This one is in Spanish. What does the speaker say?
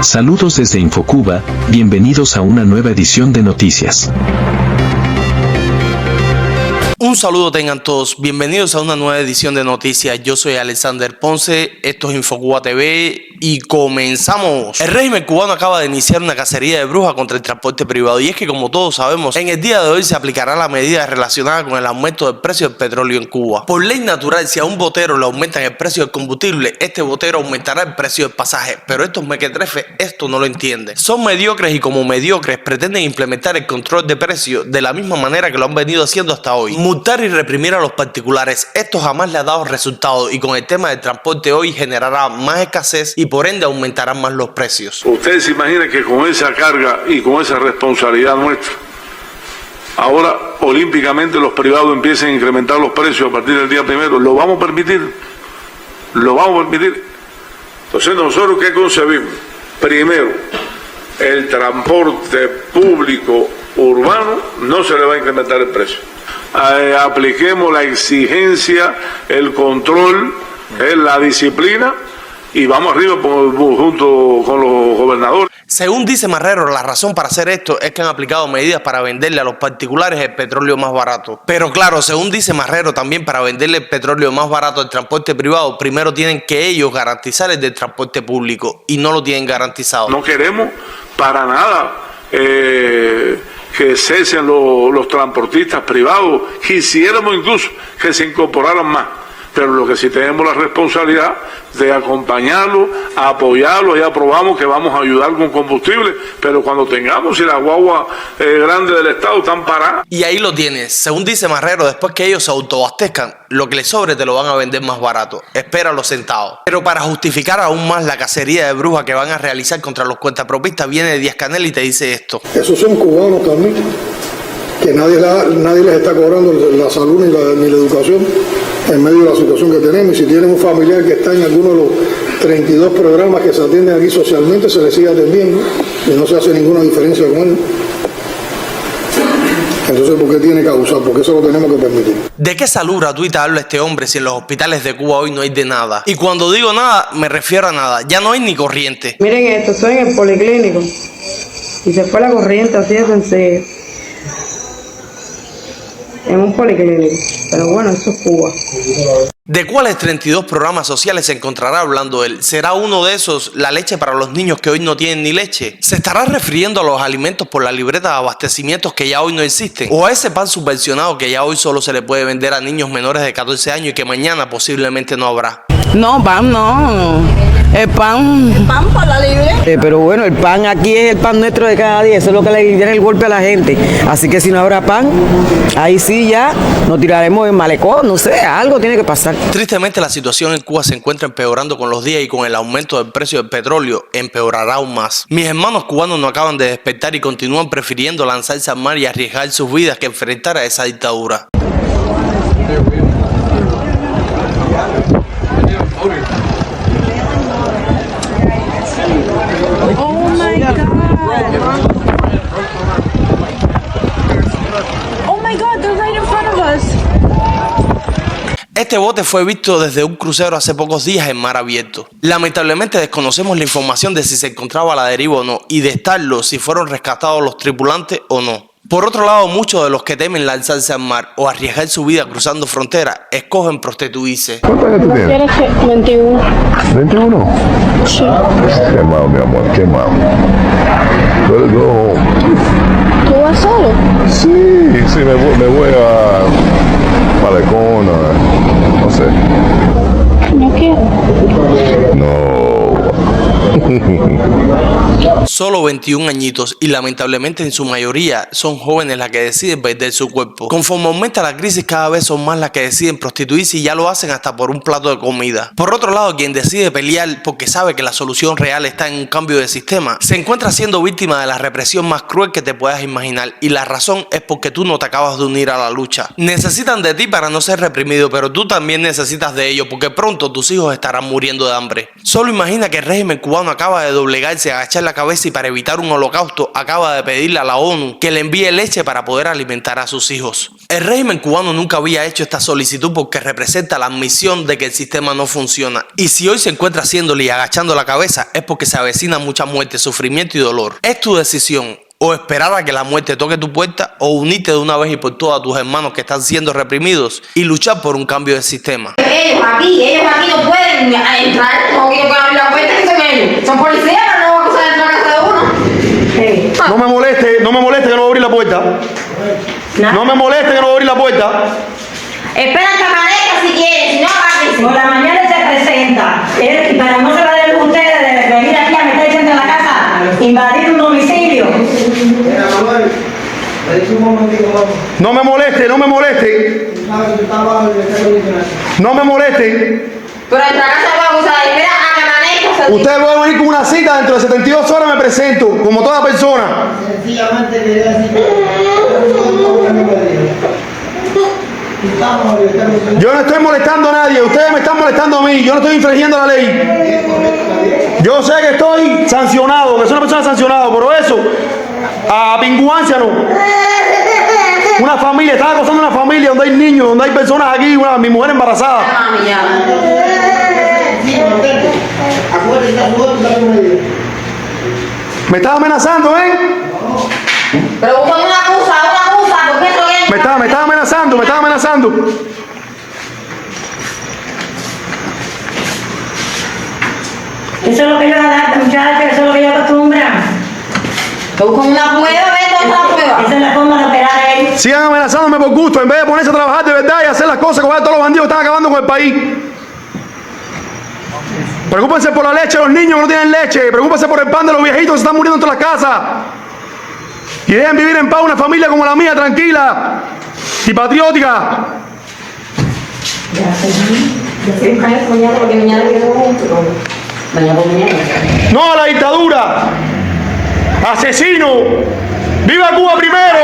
Saludos desde Infocuba, bienvenidos a una nueva edición de Noticias. Un saludo tengan todos, bienvenidos a una nueva edición de Noticias. Yo soy Alexander Ponce, esto es Infocuba TV y comenzamos. El régimen cubano acaba de iniciar una cacería de brujas contra el transporte privado y es que, como todos sabemos, en el día de hoy se aplicará la medida relacionada con el aumento del precio del petróleo en Cuba. Por ley natural, si a un botero le aumentan el precio del combustible, este botero aumentará el precio del pasaje, pero estos mequetrefes esto no lo entienden. Son mediocres y como mediocres pretenden implementar el control de precios de la misma manera que lo han venido haciendo hasta hoy. Multar y reprimir a los particulares, esto jamás le ha dado resultados y con el tema del transporte hoy generará más escasez y por ende aumentarán más los precios. Ustedes se imaginan que con esa carga y con esa responsabilidad nuestra, ahora olímpicamente los privados empiecen a incrementar los precios a partir del día primero, ¿lo vamos a permitir? ¿Lo vamos a permitir? Entonces nosotros ¿qué concebimos? Primero, el transporte público urbano no se le va a incrementar el precio. Apliquemos la exigencia, el control, la disciplina y vamos arriba junto con los gobernadores. Según dice Marrero, la razón para hacer esto es que han aplicado medidas para venderle a los particulares el petróleo más barato. Pero claro, según dice Marrero, también para venderle el petróleo más barato al transporte privado, primero tienen que ellos garantizar el del transporte público y no lo tienen garantizado. No queremos para nada que cesen los transportistas privados, quisiéramos incluso que se incorporaran más, pero lo que sí tenemos la responsabilidad de acompañarlos, apoyarlos, ya aprobamos que vamos a ayudar con combustible, pero cuando tengamos, si las guaguas grandes del Estado están paradas. Y ahí lo tienes, según dice Marrero, después que ellos se autoabastezcan, lo que les sobre te lo van a vender más barato, espéralo sentado. Pero para justificar aún más la cacería de brujas que van a realizar contra los cuentapropistas, viene Díaz-Canel y te dice esto. Esos son cubanos también, que nadie les está cobrando la salud ni la educación en medio de la situación que tenemos. Y si tienen un familiar que está en alguno de los 32 programas que se atienden aquí socialmente, se les sigue atendiendo y no se hace ninguna diferencia con él. Entonces, ¿por qué tiene que abusar? Porque eso lo tenemos que permitir. ¿De qué salud gratuita habla este hombre si en los hospitales de Cuba hoy no hay de nada? Y cuando digo nada, me refiero a nada. Ya no hay ni corriente. Miren esto, estoy en el policlínico y se fue la corriente así de sencillo. En un policlínico, pero bueno, eso es Cuba. ¿De cuáles 32 programas sociales se encontrará hablando él? ¿Será uno de esos la leche para los niños que hoy no tienen ni leche? ¿Se estará refiriendo a los alimentos por la libreta de abastecimientos que ya hoy no existen? ¿O a ese pan subvencionado que ya hoy solo se le puede vender a niños menores de 14 años y que mañana posiblemente no habrá? No, pan no. El pan. ¿El pan por la libre? Pero bueno, el pan aquí es el pan nuestro de cada día. Eso es lo que le viene el golpe a la gente. Así que si no habrá pan, ahí sí ya nos tiraremos en malecón, no sé, algo tiene que pasar. Tristemente la situación en Cuba se encuentra empeorando con los días y con el aumento del precio del petróleo empeorará aún más. Mis hermanos cubanos no acaban de despertar y continúan prefiriendo lanzarse al mar y arriesgar sus vidas que enfrentar a esa dictadura. Oh my God. Oh my God, they're right in front of us. Este bote fue visto desde un crucero hace pocos días en mar abierto. Lamentablemente desconocemos la información de si se encontraba a la deriva o no, y de estarlo, si fueron rescatados los tripulantes o no. Por otro lado, muchos de los que temen lanzarse al mar o arriesgar su vida cruzando fronteras, escogen prostituirse. ¿Cuántos años tú tienes? 21. ¿21? Sí. Qué malo, mi amor, qué malo. ¿Tú vas solo? Sí, me voy a Malecón, no sé. No quiero. No. Solo 21 añitos y lamentablemente en su mayoría son jóvenes las que deciden perder su cuerpo. Conforme aumenta la crisis, cada vez son más las que deciden prostituirse y ya lo hacen hasta por un plato de comida. Por otro lado, quien decide pelear porque sabe que la solución real está en un cambio de sistema, se encuentra siendo víctima de la represión más cruel que te puedas imaginar, y la razón es porque tú no te acabas de unir a la lucha. Necesitan de ti para no ser reprimido, pero tú también necesitas de ellos porque pronto tus hijos estarán muriendo de hambre. Solo imagina que el régimen cubano acaba de doblegarse, agachar la cabeza y para evitar un holocausto acaba de pedirle a la ONU que le envíe leche para poder alimentar a sus hijos. El régimen cubano nunca había hecho esta solicitud porque representa la admisión de que el sistema no funciona. Y si hoy se encuentra haciéndole y agachando la cabeza es porque se avecina mucha muerte, sufrimiento y dolor. Es tu decisión. O esperar a que la muerte toque tu puerta, o unirte de una vez y por todas a tus hermanos que están siendo reprimidos y luchar por un cambio de sistema. Ellos aquí no pueden entrar, no quiero que abrir la puerta, que son ellos. Son policías, pero no van a acusar de entrar a casa de uno. No me moleste que no voy a abrir la puerta. No me moleste que no voy a abrir la puerta. Esperan que amanezca si quieren, si no, agárrense. Por la mañana se presenta. Y para no se va de luz ustedes de venir aquí a meterse en la casa, invadir un domicilio. No me moleste. No me moleste. Pero en la casa no va a acusar, espera a que amanezca. Usted puede venir con una cita, dentro de 72 horas me presento, como toda persona. Yo no estoy molestando a nadie, ustedes me están molestando a mí, yo no estoy infringiendo la ley. Yo sé que estoy sancionado, que soy una persona sancionada, pero eso, a pinguancia no. Una familia, estaba acosando una familia donde hay niños, donde hay personas aquí, mi mujer embarazada. Me estaba amenazando, Pero buscan una acusa, porque eso es... Me estaba amenazando. Eso es lo que ellos adaptan, muchachos, eso es lo que ellos acostumbran. Que buscan una prueba, ¿ves? ¿Dónde está la prueba? Esa es la forma de operar a ellos. Sigan amenazándome por gusto, en vez de ponerse a trabajar de verdad y hacer las cosas como todos los bandidos que están acabando con el país. Preocúpense por la leche de los niños que no tienen leche. Preocúpense por el pan de los viejitos que se están muriendo en todas las casas. Y dejen vivir en paz una familia como la mía, tranquila y patriótica. No a la dictadura. Asesino. ¡Viva Cuba primero!